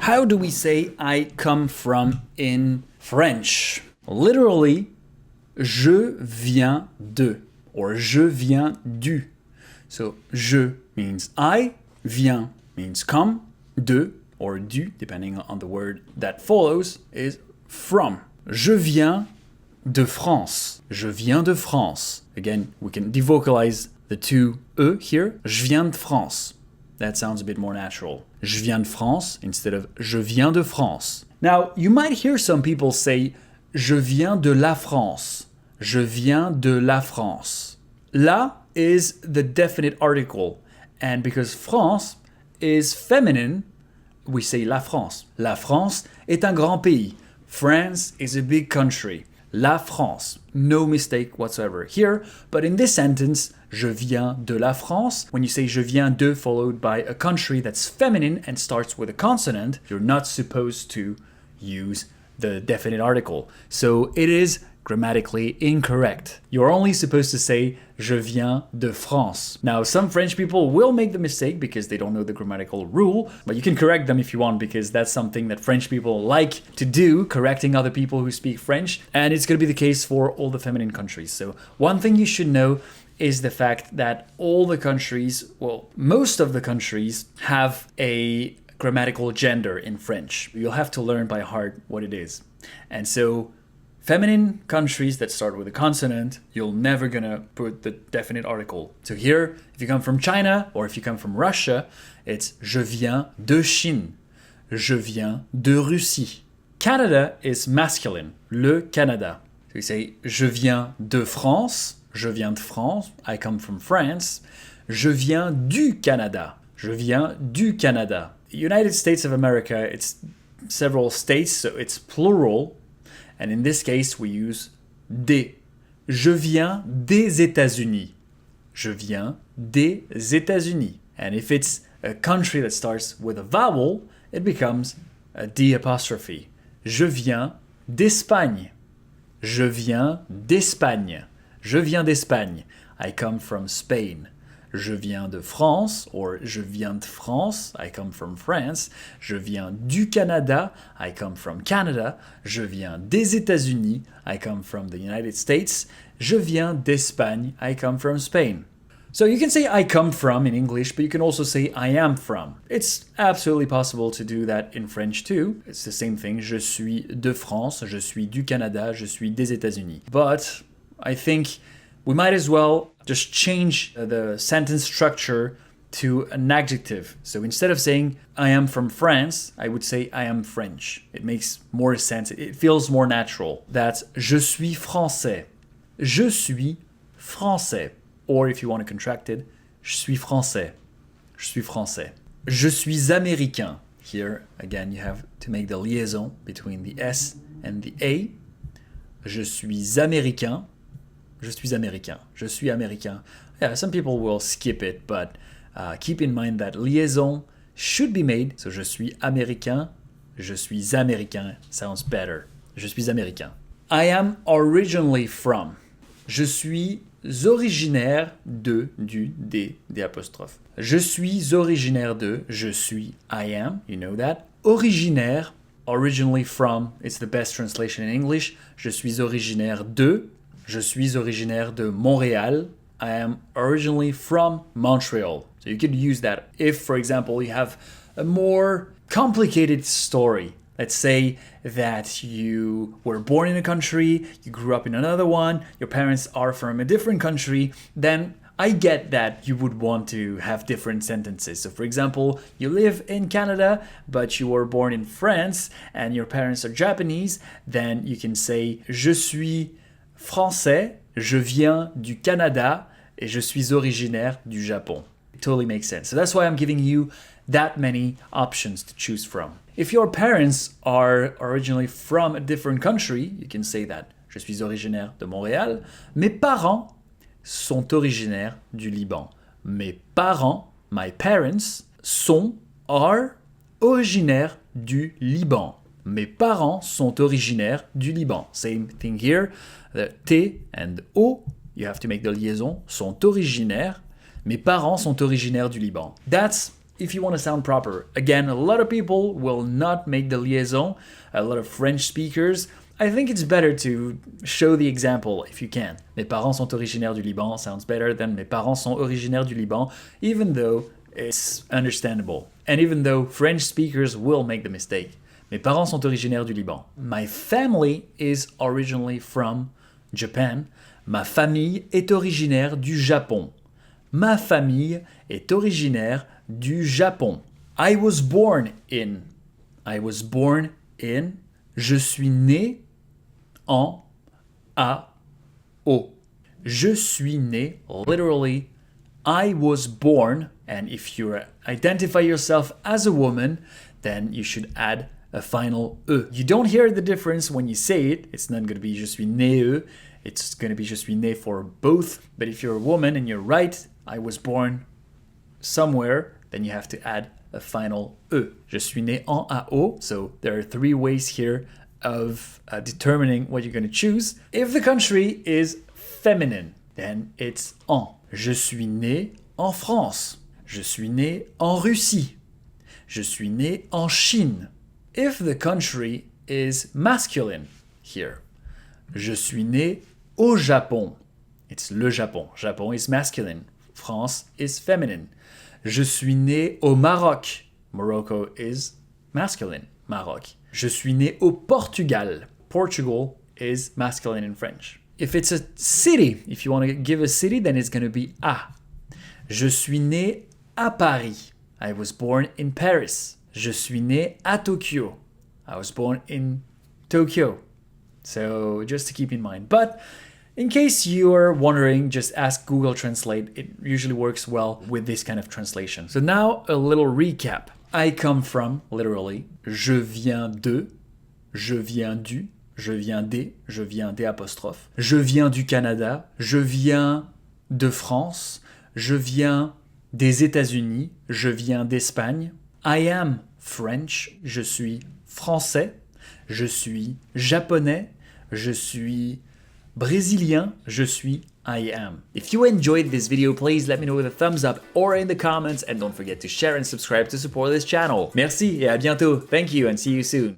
How do we say I come from in French? Literally, je viens de, or je viens du. So, je means I, viens means come, de, or du, depending on the word that follows, is from. Je viens de France. Je viens de France. Again, we can devocalize the two E here. Je viens de France. That sounds a bit more natural. Je viens de France instead of je viens de France. Now, you might hear some people say je viens de la France. Je viens de la France. La is the definite article, and because France is feminine, we say la France. La France est un grand pays. France is a big country. La France. No mistake whatsoever here, but in this sentence, je viens de la France, when you say je viens de followed by a country that's feminine and starts with a consonant, you're not supposed to use the definite article. So it is grammatically incorrect. You're only supposed to say je viens de France. Now, some French people will make the mistake because they don't know the grammatical rule, but you can correct them if you want because that's something that French people like to do, correcting other people who speak French, and it's going to be the case for all the feminine countries. So, one thing you should know is the fact that all the countries, well, most of the countries have a grammatical gender in French. You'll have to learn by heart what it is. And so, feminine countries that start with a consonant, you're never gonna put the definite article. So here, if you come from China or if you come from Russia, it's je viens de Chine. Je viens de Russie. Canada is masculine, le Canada. So you say je viens de France, je viens de France, I come from France. Je viens du Canada, je viens du Canada. United States of America, it's several states, so it's plural. And in this case, we use des. Je viens des États-Unis. Je viens des États-Unis. And if it's a country that starts with a vowel, it becomes a D apostrophe. Je viens d'Espagne. Je viens d'Espagne. Je viens d'Espagne. I come from Spain. Je viens de France, or je viens de France, I come from France. Je viens du Canada, I come from Canada. Je viens des États-Unis, I come from the United States. Je viens d'Espagne, I come from Spain. So you can say I come from in English, but you can also say I am from. It's absolutely possible to do that in French too. It's the same thing. Je suis de France, je suis du Canada, je suis des États-Unis. But I think we might as well just change the sentence structure to an adjective. So instead of saying I am from France, I would say I am French. It makes more sense. It feels more natural. That's je suis français. Je suis français. Or if you want to contract it, je suis français. Je suis français. Je suis américain. Here, again, you have to make the liaison between the S and the A. Je suis américain. Je suis américain. Je suis américain. Yeah, some people will skip it, but keep in mind that liaison should be made. So, je suis américain. Je suis américain sounds better. Je suis américain. I am originally from. Je suis originaire de, du, des apostrophes. Je suis originaire de, je suis, I am, you know that. Originaire, originally from, it's the best translation in English. Je suis originaire de. Je suis originaire de Montréal. I am originally from Montreal. So you could use that if, for example, you have a more complicated story. Let's say that you were born in a country, you grew up in another one, your parents are from a different country, then I get that you would want to have different sentences. So for example, you live in Canada, but you were born in France and your parents are Japanese, then you can say je suis français, je viens du Canada, et je suis originaire du Japon. It totally makes sense. So that's why I'm giving you that many options to choose from. If your parents are originally from a different country, you can say that. Je suis originaire de Montréal. Mes parents sont originaires du Liban. Mes parents, my parents, are originaires du Liban. Mes parents sont originaires du Liban. Same thing here. The T and O, you have to make the liaison, sont originaires. Mes parents sont originaires du Liban. That's if you want to sound proper. Again, a lot of people will not make the liaison, a lot of French speakers. I think it's better to show the example if you can. Mes parents sont originaires du Liban sounds better than mes parents sont originaires du Liban, even though it's understandable. And even though French speakers will make the mistake. Mes parents sont originaires du Liban. My family is originally from Japan. Ma famille est originaire du Japon. Ma famille est originaire du Japon. I was born in. Je suis né en au. Je suis né, literally, I was born. And if you identify yourself as a woman, then you should add a final E. You don't hear the difference when you say it. It's not going to be je suis né. It's going to be je suis né for both. But if you're a woman and you're right, I was born somewhere, then you have to add a final E. Je suis né en AO. So there are 3 ways here of determining what you're going to choose. If the country is feminine, then it's en. Je suis né en France. Je suis né en Russie. Je suis né en Chine. If the country is masculine here, je suis né au Japon. It's le Japon. Japon is masculine. France is feminine. Je suis né au Maroc. Morocco is masculine. Maroc. Je suis né au Portugal. Portugal is masculine in French. If it's a city, if you want to give a city, then it's going to be a. Je suis né à Paris. I was born in Paris. Je suis né à Tokyo. I was born in Tokyo. So just to keep in mind. But in case you're wondering, just ask Google Translate. It usually works well with this kind of translation. So now a little recap. I come from, literally, je viens de, je viens du, je viens des apostrophes. Je viens du Canada, je viens de France, je viens des États-Unis, je viens d'Espagne. I am French, je suis français, je suis japonais, je suis brésilien, je suis I am. If you enjoyed this video, please let me know with a thumbs up or in the comments, and don't forget to share and subscribe to support this channel. Merci et à bientôt. Thank you and see you soon.